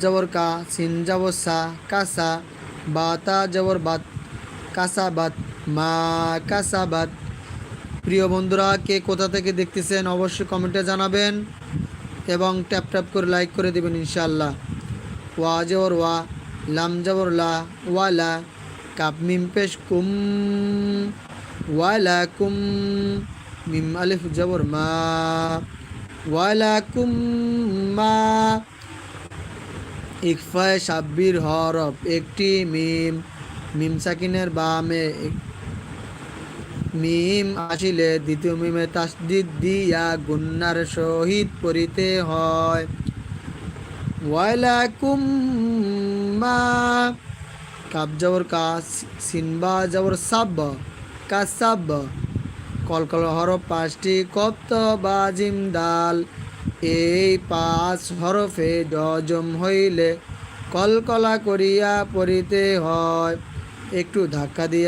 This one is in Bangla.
জবর কা, সিন জবর সা, কাসা, বাতা জবর বাত, কাসাবাত, মা কাসাবাত। প্রিয় বন্ধুরা, কে কোথা থেকে দেখতেছেন অবশ্যই কমেন্টে জানাবেন এবং ট্যাপ ট্যাপ করে লাইক করে দেবেন ইনশাআল্লাহ। ওয়া জবর ওয়া, লাম জবর লা, ওয়ালা, কাপ মিম পেশ কুম, ওয়ালা কুম, মিম আলিফ জবর মা, ওয়ালা কুম মা। ইকফায়ে সাব্বির হরফ একটি মিম, মিম সাকিনের বামে মিম আসিলে দ্বিতীয় মিমে তাসদিদ দিয়া গুন্নার সহিত পড়িতে হয়। ওয়ালাকুম মা, কাব জবর কা, সিনবা জবর সাব, কাসাব। কলকল হরফ পাঁচটি, কপ্ত বা জিম দাল। এই পাঁচ হরফে জজম হইলে কলকলা করিয়া পড়িতে হয়। একটু ধাক্কা দিয়া